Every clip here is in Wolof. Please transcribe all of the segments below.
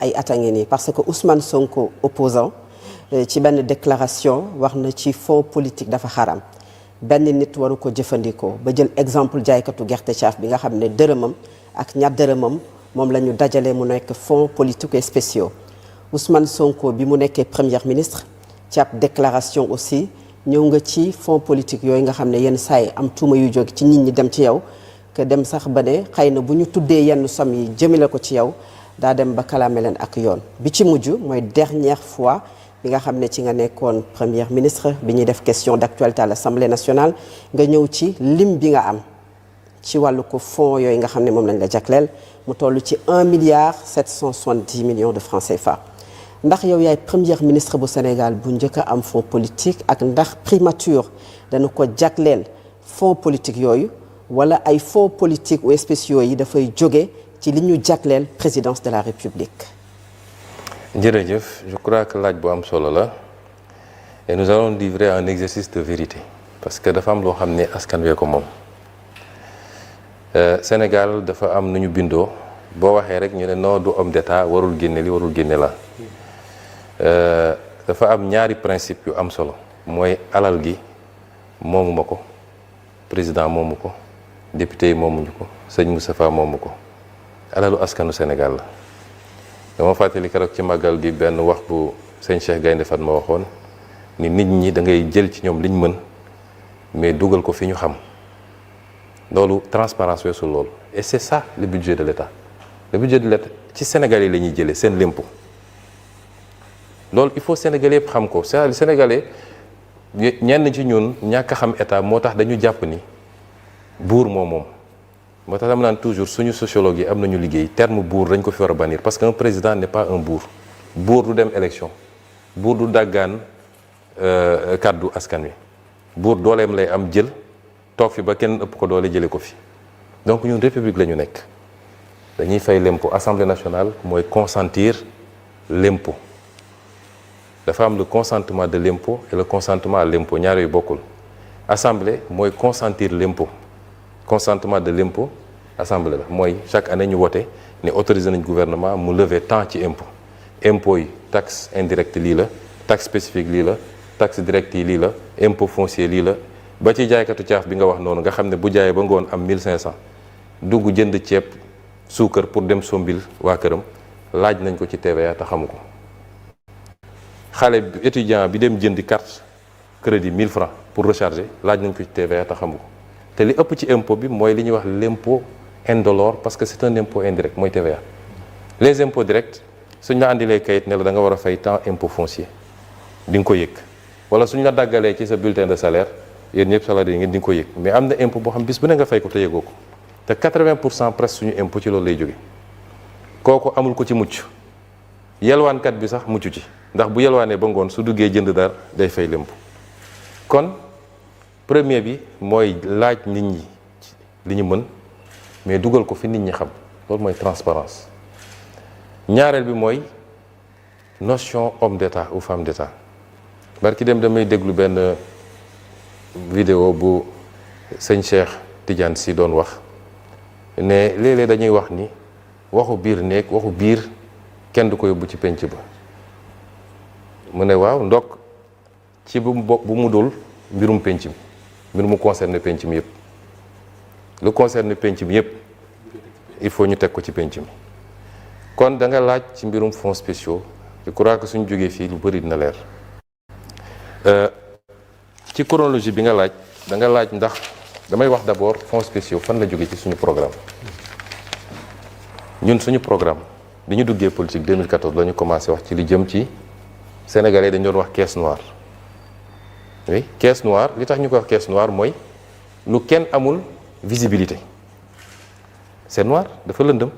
ay at a ngi nii parce que Ousmane Sonko opposant ci benn déclaration wax na ci fonds politique dafa xaram benn nit waru ko jëfandikoo ba jël exemple jaaykatu gerte caaf bi nga xam ne dërëmam ak ñaar dërëmam moom la ñu dajale mu nekk fonds politiques et spéciaux Ousmane Sonko bi mu nekkee premier ministre ci ab déclaration aussi ñëw nga ci fonds politique yooyu nga xam ne yenn saa yi am tuuma yu jóge ci nit ñi dem ci yow que dem sax ba ne xëy na bu ñu tuddee yenn somme yi jëmale ko ci yow daa dem ba kalaame leen ak yoon bi ci mujj mooy dernière fois bi nga xam ne ci nga nekkoon premier ministre bi ñuy def question d'actualité à l'Assemblée nationale nga ñëw ci lim bi nga am ci wàllu ko fonds yooyu nga xam ne moom lañ la jagleel mu toll ci 1,770 milliard de francs CFA ndax yow yaay premier ministre bu Sénégal bu njëkk a am fonds politique ak ndax primature dana ko jagleel fonds politique yooyu wala ay fonds politiques ou spéciaux yi dafay jóge ci li ñu jagleel présidence de la République. jërëjëf je crois que laaj bu am solo la et nous allons livrer un exercice de vérité parce que dafa am loo xam ne askan wee ko moom Sénégal dafa am nu ñu bindoo boo waxee rek ñu ne non du homme d'état warul génne li warul génne la dafa am ñaari principe yu am solo mooy alal gi moomuma ko président moomu ko député yi moomuñu ko sëñ Moustapha moomu ko alalu askanu Sénégal la dama fàttali keroog ci màggal gi benn wax bu sëñ Cheikh Gaynde Fatma waxoon ni nit ñi da ngay jël ci ñoom liñ mën mais dugal ko fi ñu xam loolu transparence weesu loolu et c'est ça le budget de l'État le budget de l'État ci Sénégalais la ñuy jëlee seen lempo loolu il faut Sénégalais yëpp xam ko c'est Sénégalais ñenn ci ñun ñàkk a xam état moo tax dañu jàpp ni buur moom moo tax dama naan toujours suñu sociologue yi am nañu liggéey terme buur dañ ko fi war a bannir parce qu'un président n'est pas un buur buur du dem élection buur du dàggaan kàddu askan wi buur dooleem lay am jël toog fi ba kenn ëpp ko doole jële ko fi donc ñun république la ñu nekk dañuy fay l'impôt assemblée nationale mooy consentir l'impôt dafa am le consentement de l'impôt et le consentement à l'impôt ñaar yooyu bokkul assemblée mooy consentir l'impôt consentement de l'impôt assemblée la mooy chaque année ñu wote ne autorisé nañ gouvernement mu lever tant ci impôt impôt yi taxe indirecte lii la taxe spécifique lii la taxe directe yi lii la impôt foncier lii la ba ci jaaykatu caaf bi nga wax noonu nga xam ne bu jaayee ba ngoon am 1500 dugg jënd ceeb suukar pour dem sombil waa këram laaj nañ ko ci TVA te xamu ko xale étudiant bi dem jëndi carte crédit 1000 francs pour recharger laaj nañ ko ci TVA te xamu ko te li ëpp ci impôt bi mooy li ñuy wax l'impôt indolore parce que c'est un impôt indirect mooy TVA les impôts directs suñ la andilee kayit ne la da nga war a fay tant impôt foncier di nga ko yëg wala suñ la daggalee ci sa bulletin de salaire yéen ñëpp salarié yi ngeen di nga ko yëg mais am na impôt boo xam bis bu ne nga fay ko te yëgoo ko te 80% presque suñu impôt ci loolu lay jóge kooku amul ko ci mucc yelwaankat bi sax mucc ci ndax bu yelwaanee ba ngoon su duggee jënd dara day fay l'impôt kon premier bi mooy laaj nit ñi li ñu mën mais dugal ko fi nit ñi xam loolu mooy transparence ñaareel bi mooy notion homme d'état ou femme d'état barki dem damay déglu benn vidéo bu sëñ Cheikh Tidiane Sy doon wax ne léeg-léeg dañuy wax ni waxu biir néeg waxu biir kenn du ko yóbbu ci penc ba mu ne waaw ndokk ci bu mu dul mbirum penc mi mbir mu concerne penc mi yëpp lu concerne penc mi yëpp il faut ñu teg ko ci penc mi kon da nga laaj ci mbirum fonds spéciaux je crois que suñu jógee fii lu bëri dina leer ci chronologie bi nga laaj da nga laaj ndax damay wax d'abord fonds spéciaux fan la jógee ci suñu programme ñun suñu programme bi ñu duggee politique 2014 la ñu commencé wax ci li jëm ci Sénégalais dañu doon wax caisse noire oui caisse noire li tax ñu ko wax caisse noire mooy lu kenn amul visibilité c'est noir dafa lëndëm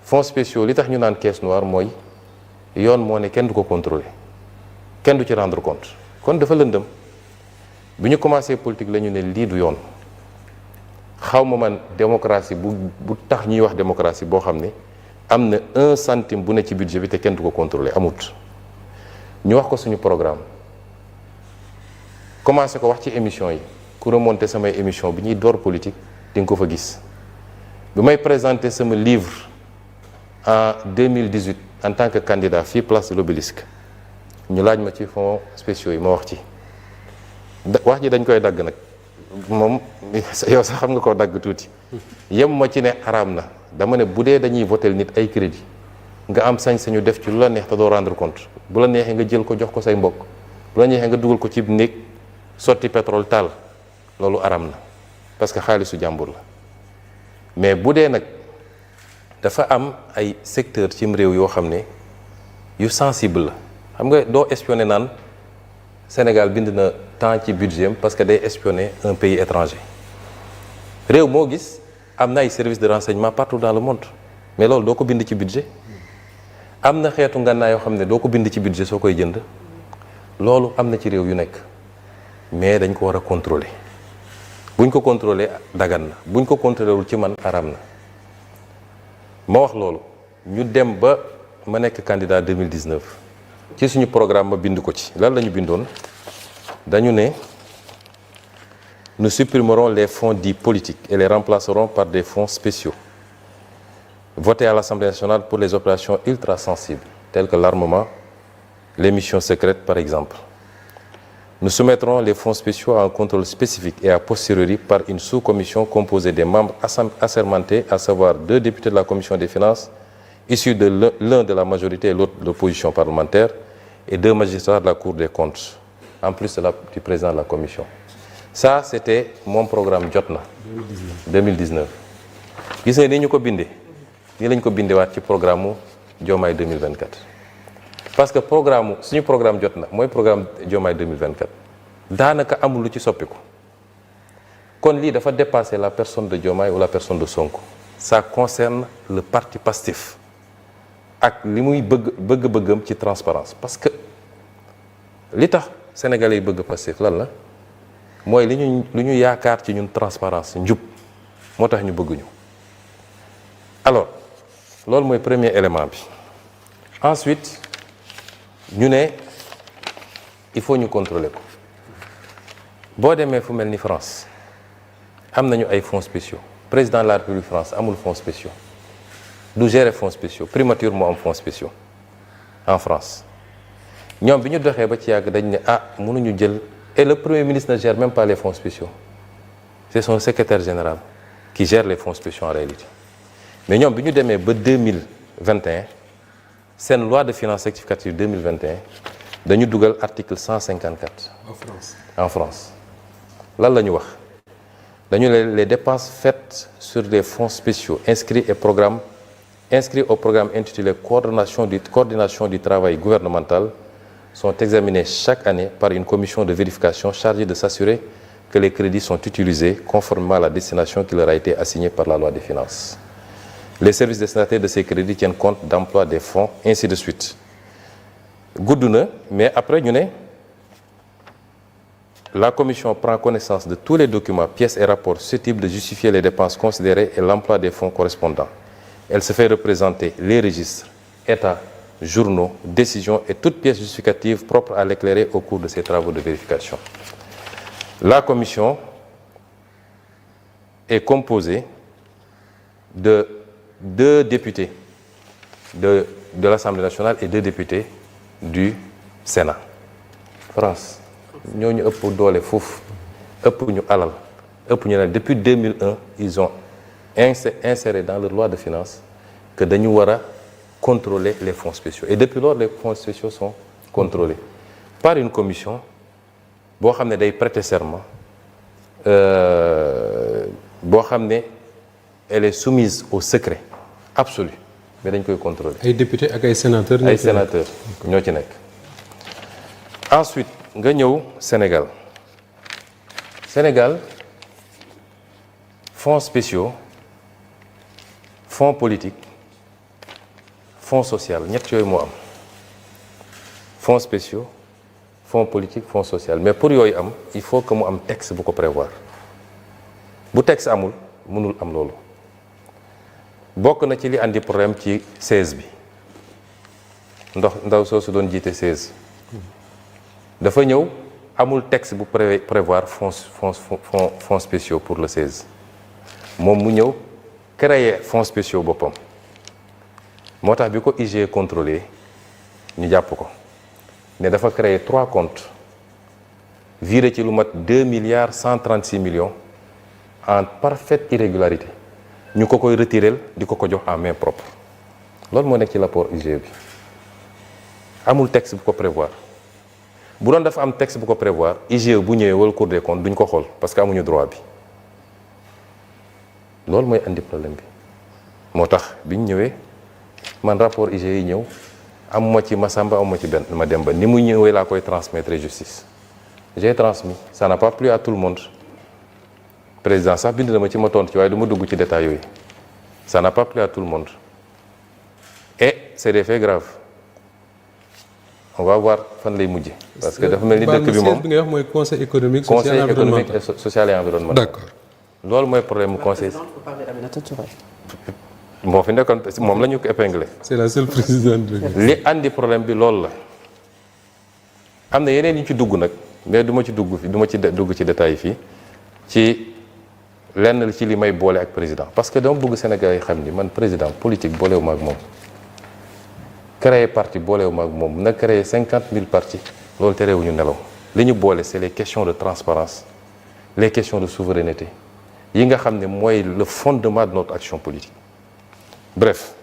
fonds spéciaux li tax ñu naan caisse noire mooy yoon moo ne kenn du ko contrôler kenn du ci rendre compte kon dafa lëndëm bi ñu commencé politique la ñu ne lii du yoon xaw ma man démocratie bu tax ñuy wax démocratie boo xam ne am na 1 centime bu ne ci budget bi te kenn du ko contrôler amut ñu wax ko suñu programme commencé ko wax ci émission yi ku remonté samay émission bi ñuy door politique di nga ko fa gis bi may présenter sama livre en 2018 en tant que candidat fii place de l'Obélisque ñu laaj ma ci fonds spéciaux yi ma wax ci wax ji dañ koy dagg nag moom yow sax xam nga koo dagg tuuti yem ma ci ne araam na dama ne bu dee dañuy voter nit ay crédit nga am sañ-sañu def ci lu la neex te doo rendre compte bu la neexee nga jël ko jox ko say mbokk bu la neexee nga dugal ko ci néeg sotti pétrole taal loolu araam na parce que xaalisu jàmbur la mais bu dee nag dafa am ay secteur cim réew yoo xam ne yu sensible la xam nga doo espionner naan Sénégal bind na temps ci budget parce que day espionner un pays étranger réew moo gis am na ay services de renseignement partout dans le monde mais loolu doo ko bind ci budget am na xeetu ngànnaay yoo xam ne doo ko bind ci budget soo koy jënd loolu am na ci réew yu nekk mais dañ ko war a contrôler buñ ko contrôler dagan na buñ ko contrôler wul ci man aram na ma wax loolu ñu dem ba ma nekk candidat 2019 ci suñu programme ma bind ko ci lan la ñu bindoon dañu ne nous supprimerons les fonds dits politiques et les remplacerons par des fonds spéciaux votés à l'Assemblée nationale pour les opérations ultra sensibles telles que l'armement, les missions secrètes par exemple. Nous soumettrons les fonds spéciaux à un contrôle spécifique et a posteriori par une sous-commission composée des membres assermentés, à savoir 2 députés de la commission des finances, issus de l'un de la majorité et l'autre de l'opposition parlementaire, et 2 magistrats de la Cour des comptes, en plus du président de la commission. Ça, c'était mon programme Jotna 2019. Gis nga ni ñu ko bindee nii lañ ko bindewaat ci programme mu Diomaye 2024. parce que suñu programme jot na mooy programme Diomaye 2024 daanaka amul lu ci soppiku kon lii dafa dépasser la personne de Diomaye ou la personne de Sonko. Ça concerne le parti Pastef ak li muy bëgg-bëggam ci transparence parce que li tax sénégalais yi bëgg Pastef lan la mooy li ñu yaakaar ci ñun transparence njub moo tax ñu bëgguñu. Alors loolu mooy premier élément bi. Ensuite ñu ne il faut ñu contrôler ko boo demee fu mel ni France am nañu ay fonds spéciaux président de la République France amul fonds spéciaux du gérer fonds spéciaux primature moo am fonds spéciaux en France ñoom bi ñu doxee ba ci yàgg dañ ne mënuñu jël et le premier ministre ne gère même pas les fonds spéciaux c'est son secrétaire général qui gère les fonds spéciaux en réalité mais ñoom bi ñu demee ba 2021 seen loi de finances rectificative 2021 dañu dugal article 154. En France lan la ñu wax dañu les dépenses faites sur les fonds spéciaux inscrits au programme intitulé coordination du travail gouvernemental sont examinés chaque année par une commission de vérification chargée de s'assurer que les crédits sont utilisés conformément à la destination qui leur a été assignée par la loi des finances. Les services destinataires de ces crédits tiennent compte d'emploi des fonds, ainsi de suite. Gudd na mais après ñu ne la commission prend connaissance de tous les documents, pièces et rapports susceptibles de justifier les dépenses considérées et l'emploi des fonds correspondants. Elle se fait représenter les registres, états, journaux, décisions et toutes pièces justificatives propres à l'éclairer au cours de ces travaux de vérification. La commission est composée de 2 députés de l'Assemblée nationale et 2 députés du Sénat. France ñoo ñu ëpp doole foofu ëpp ñu alal ëpp ñu ne depuis 2001 ils ont inséré dans leur loi de finances que dañu war a contrôler les fonds spéciaux et depuis lors les fonds spéciaux sont contrôlés par une commission boo xam ne day prêter serment boo xam ne elle est soumise au secret absolu mais dañ koy contrôler. ay députés ak ay sénateurs. ay sénateurs ñoo ci nekk. Ensuite nga ñëw Sénégal fonds spéciaux fonds politique fonds social ñett yooyu moo am fonds spéciaux fonds politique fonds social mais pour yooyu am il faut que mu am texte bu ko prévoir bu texte amul mënul am loolu bokk na ci li andi problème ci 16 bi ndaw soo su doon jiite 16 dafa ñëw amul texte bu prévoir fonds spéciaux pour le 16 moom mu ñëw créer fonds spéciaux boppam moo tax bi ko IGE contrôlé ñu jàpp ko ne dafa créer 3 comptes viré ci lu mat 2,136 milliards en parfaite irrégularité ñu ko koy retirel di ko jox en main propre loolu moo nekk ci rapport IGE bi amul texte bu ko prévoir bu doon dafa am texte bu ko prévoir IGE bu ñëwee wala Cour des comptes duñ ko xool parce que amuñu droit bi loolu mooy andi problème bi moo tax biñ ñëwee man rapport IGE yi ñëw amuma ci Massamba amuma ci benn Mademba ni mu ñëwee laa koy transmettre justice j'ai transmis ça n'a pas plu à tout le monde président sax bind na ma ci ma tontu ci waaye du ma dugg ci détails yooyu ça n'a pas plu à tout le monde et c'est des faits graves on va voir fan lay mujje parce que dafa mel ni dëkk bi moom bi ngay wax mooy conseil économique social et environnemental d'accord loolu mooy problème mu conseil moo fi nekkoon moom la ñu ko épinglé c'est la seule présidente li andi problème bi loolu la am na yeneen ñu ci dugg nag mais du ma ci dugg fi du ma ci dugg ci détails yi fii ci lenn ci li may boole ak président parce que dama bëgg Sénégal yi xam ni man président politique boolewu ma ak moom créer parti boolewu ma ak moom na créer 50 000 partis loolu terewuñu nelaw li ñu boole c'est les questions de transparence les questions de souveraineté yi nga xam ne mooy le fondement de notre action politique bref